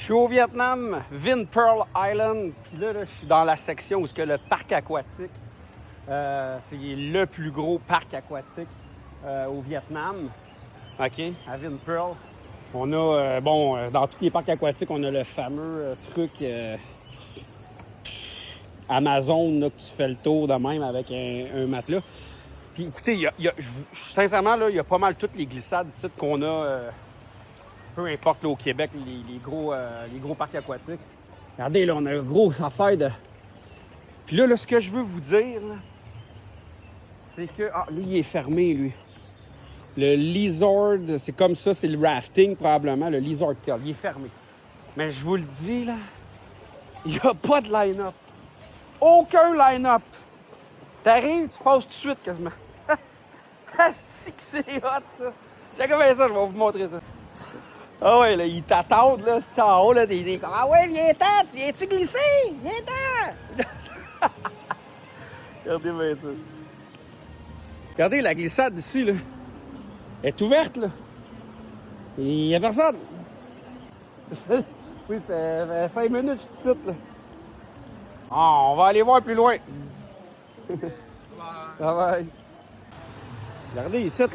Je suis au Vietnam, Vin Pearl Island. Puis là, je suis dans la section où il y a le parc aquatique. C'est le plus gros parc aquatique au Vietnam. OK, à Vin Pearl. On a, dans tous les parcs aquatiques, on a le fameux truc Amazon là, que tu fais le tour de même avec un matelas. Puis écoutez, sincèrement, il y a pas mal toutes les glissades ici qu'on a, peu importe là, au Québec, les gros parcs aquatiques. Regardez, là, on a une grosse affaire de... Puis là, ce que je veux vous dire, là, c'est que... Ah, lui, il est fermé, lui. Le Lizard, c'est comme ça, c'est le rafting, probablement, le Lizard Kill. Il est fermé. Mais je vous le dis, là, il n'y a pas de line-up. Aucun line-up. T'arrives, tu passes tout de suite, quasiment. Asti que c'est hot, ça. Check bien ça, je vais vous montrer ça. Ah ouais, là, ils t'attendent, là, c'est en haut, là, des comme, ah ouais, viens-t'en, tu viens-tu glisser? Viens-t'en! Regardez bien ça. Regardez, la glissade ici, là, elle est ouverte, là. Il n'y a personne. Oui, ça fait 5 minutes, je suis ici, là. Ah, on va aller voir plus loin. Ça va. Regardez ici, là.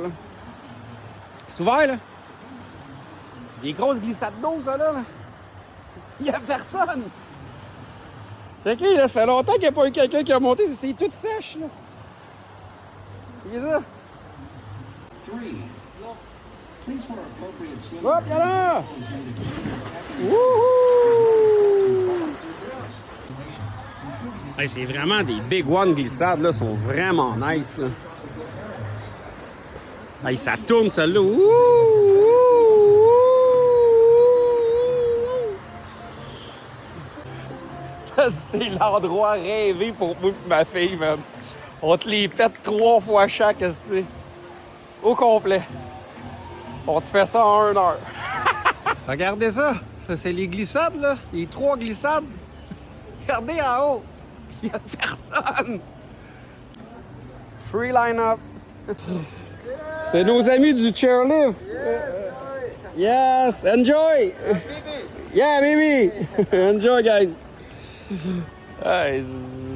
C'est ouvert, là. Des grosses glissades d'eau, ça, là. Il n'y a personne. C'est qui, là? Ça fait longtemps qu'il n'y a pas eu quelqu'un qui a monté. C'est tout sèche, là. C'est ça. Hop, y'a là! Wouhou! Hey, c'est vraiment des big one glissades, là. Sont vraiment nice, là. Hey, ça tourne, celle-là. C'est l'endroit rêvé pour moi et ma fille, man. On te les pète 3 fois chaque, esti. Au complet. On te fait ça en 1 heure. Regardez ça. Ça, c'est les glissades, là. Les 3 glissades. Regardez en haut. Il n'y a personne. Free line-up. C'est nos amis du chairlift. Yes, enjoy. Yeah, baby. Enjoy, guys. Hey,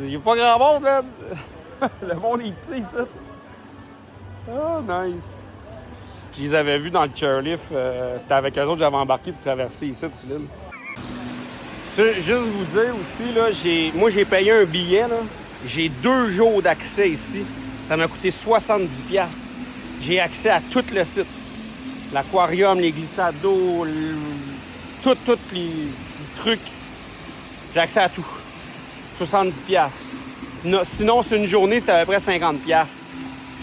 il n'y a pas grand monde, man. Le monde est petit, ça. Oh, nice. Je les avais vus dans le chairlift. C'était avec eux autres que j'avais embarqué pour traverser ici, sur l'île. Juste vous dire aussi, là, moi, j'ai payé un billet, là. J'ai 2 jours d'accès ici. Ça m'a coûté 70$. J'ai accès à tout le site. L'aquarium, les glissades d'eau, tous les trucs. J'ai accès à tout. 70$. Sinon, c'est une journée, c'était à peu près 50$.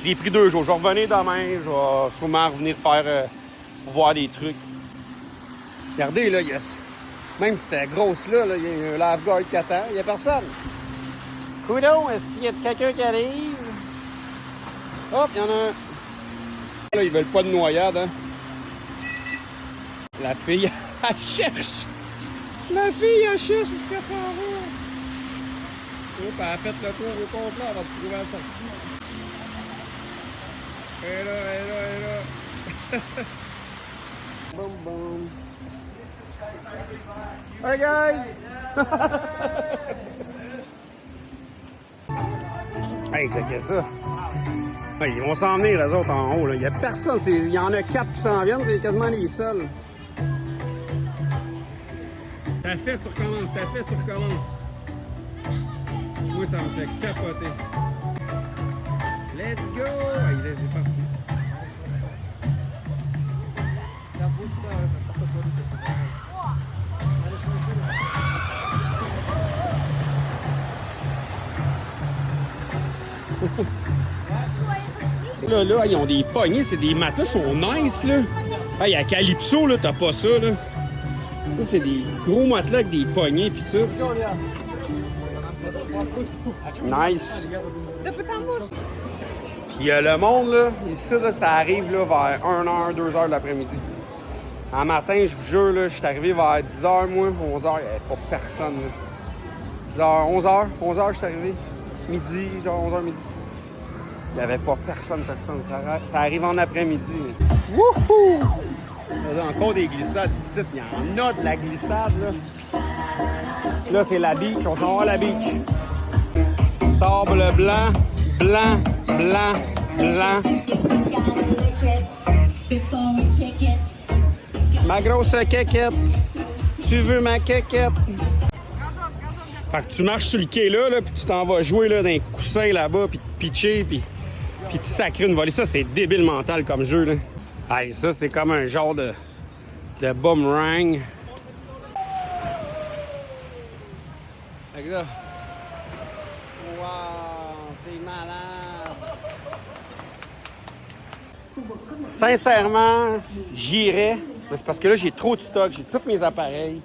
J'ai pris 2 jours. Je vais revenir demain. Je vais sûrement revenir faire voir des trucs. Regardez, là, même si c'était grosse là, il y a un lifeguard qui attend. Il n'y a personne. Coudon, est-ce qu'il y a quelqu'un qui arrive? Hop, il y en a un. Là, ils veulent pas de noyade, hein. La fille, elle cherche. La fille, elle cherche jusqu'à s'en va. Hop, elle a fait le tour au complet avant de trouver la sortie. Elle est là, elle est là, elle est là. Boum, boum. Hi, guys! Hey, checkez ça. Hey, ils vont s'en venir, les autres, en haut. Il n'y a personne. Il y en a 4 qui s'en viennent. C'est quasiment les seuls. T'as fait, tu recommences. T'as fait, tu recommences. Moi, ça me fait capoter. Let's go! Allez, c'est parti. Là, ils ont des poignées, c'est des matelas, sont nice, là. Hey, à Calypso, là, t'as pas ça, là. Ça, c'est des gros matelas avec des poignées, pis tout. Nice. Puis le monde, là, ici, là, ça arrive, là, vers 1h, 2h de l'après-midi. Un matin, je vous jure, là, je suis arrivé vers 10h, moi, 11h, il n'y avait pas personne, là. 10h, 11h, je suis arrivé. Midi, genre 11h midi. Il n'y avait pas personne. Ça arrive en après-midi. Wouhou! Il y a encore des glissades ici. Il y en a de la glissade, là. Là, c'est la beach. On s'en va à la beach. Sable blanc, blanc, blanc, blanc. Ma grosse quéquette. Tu veux ma quéquette? Fait que tu marches sur le quai là, puis tu t'en vas jouer là, dans un coussin là-bas, puis te pitcher, puis te sacrer une volée. Ça, c'est débile mental comme jeu, là. Hey, ça, c'est comme un genre de boomerang. Fait que là... Wow, c'est malade! Sincèrement, j'irais. Mais c'est parce que là, j'ai trop de stock, j'ai tous mes appareils.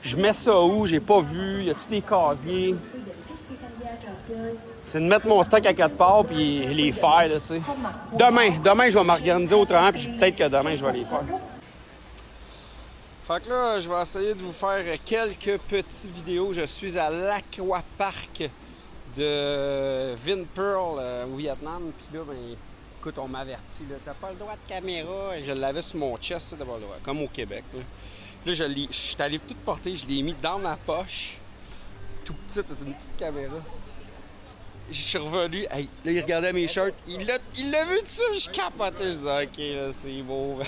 Je mets ça où? J'ai pas vu. Y a-tu des casiers? C'est de mettre mon stock à quelque part puis les faire, là, tu sais. Demain, je vais m'organiser autrement puis peut-être que demain, je vais les faire. Fait que là, je vais essayer de vous faire quelques petites vidéos. Je suis à l'Aquapark de Vin Pearl au Vietnam. Puis là, ben, écoute, on m'avertit, là, t'as pas le droit de caméra. Je l'avais sur mon chest, ça, d'abord le droit, comme au Québec. Là, je suis allé tout porter, je l'ai mis dans ma poche. Tout petit, c'est une petite caméra. Je suis revenu, hey, là, il regardait mes shirts. Il l'a vu dessus, je capotais. Je disais, OK, là, c'est beau.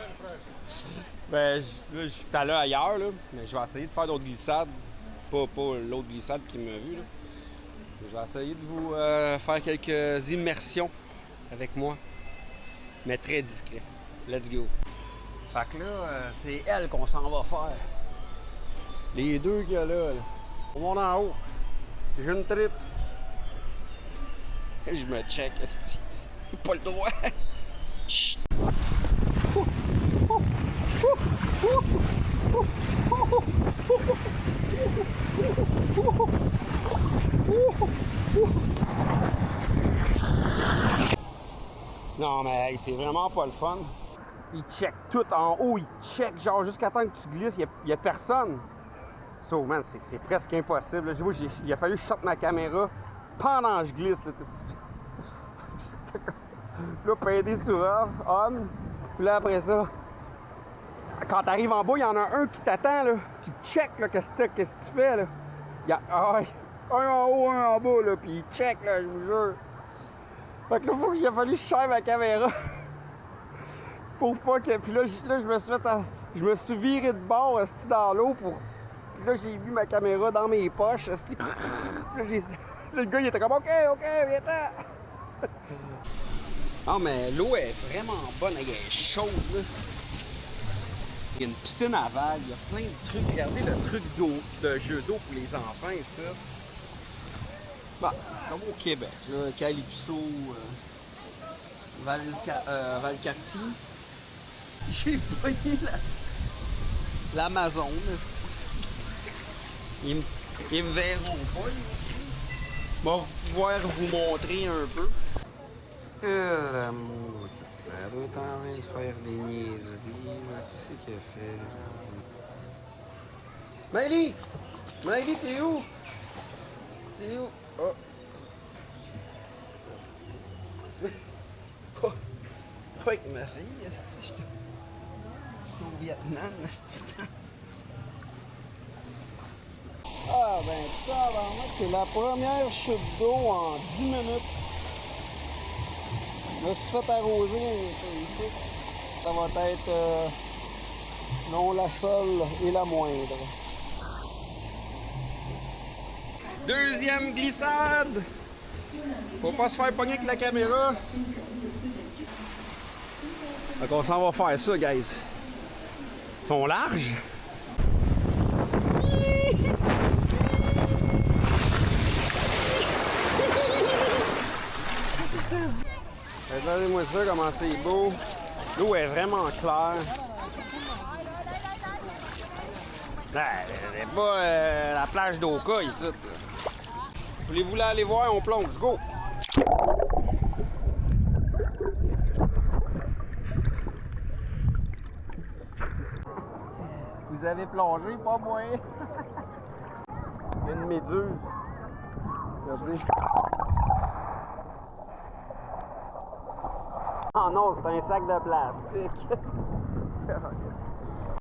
Ben, là, je suis allé ailleurs, là. Mais je vais essayer de faire d'autres glissades. Pas l'autre glissade qui m'a vu, là. Je vais essayer de vous faire quelques immersions avec moi. Mais très discret. Let's go. Fait que là, c'est elle qu'on s'en va faire. Les deux qu'il y a là. On monte en haut. J'ai une trip. Je me check, esti. Pas le droit. Chut. Non, mais hey, c'est vraiment pas le fun. Ils checkent tout en haut, ils checkent genre jusqu'à temps que tu glisses, il y a personne. So, man, c'est presque impossible. Là, il a fallu que je sorte ma caméra pendant que je glisse. Là, pédé sur on. Puis là, après ça, quand t'arrives en bas, il y en a un qui t'attend, là. Puis check, là, qu'est-ce que tu fais, là. Il y a un en haut, un en bas, là. Puis il check, là, je vous jure. Fait que là, il a fallu que je serre ma caméra. Pour pas que. Puis là, je me suis viré de bord, esti, dans l'eau pour. Puis là, j'ai vu ma caméra dans mes poches, esti. Là, le gars, il était comme OK, viens-t'en. Ah, mais l'eau est vraiment bonne, elle est chaude, là. Il y a une piscine à vagues, il y a plein de trucs. Regardez le truc d'eau, de jeu d'eau pour les enfants, et ça. Bah, comme au Québec, là, Calypso, Valcartier. J'ai pogné l'Amazon, ils me verront pas, je vais pouvoir vous montrer un peu. L'amour, elle doit être en train de faire des niaiseries, qu'est-ce qu'elle fait? Maëlie, t'es où? T'es où? Oh. Pas avec ma fille, je suis au Vietnam, Ah ben ça, c'est la première chute d'eau en 10 minutes. Je me suis fait arroser ici. Ça va être non la seule et la moindre. Deuxième glissade! Faut pas se faire pogner avec la caméra. Donc on s'en va faire ça, guys. Ils sont larges. Regardez-moi ça, comment c'est beau. L'eau est vraiment claire. C'est pas la plage d'Oka ici. Voulez-vous aller voir? On plonge. Go! Vous avez plongé, pas moi. Il y a une méduse. Regardez. Oh non, c'est un sac de plastique.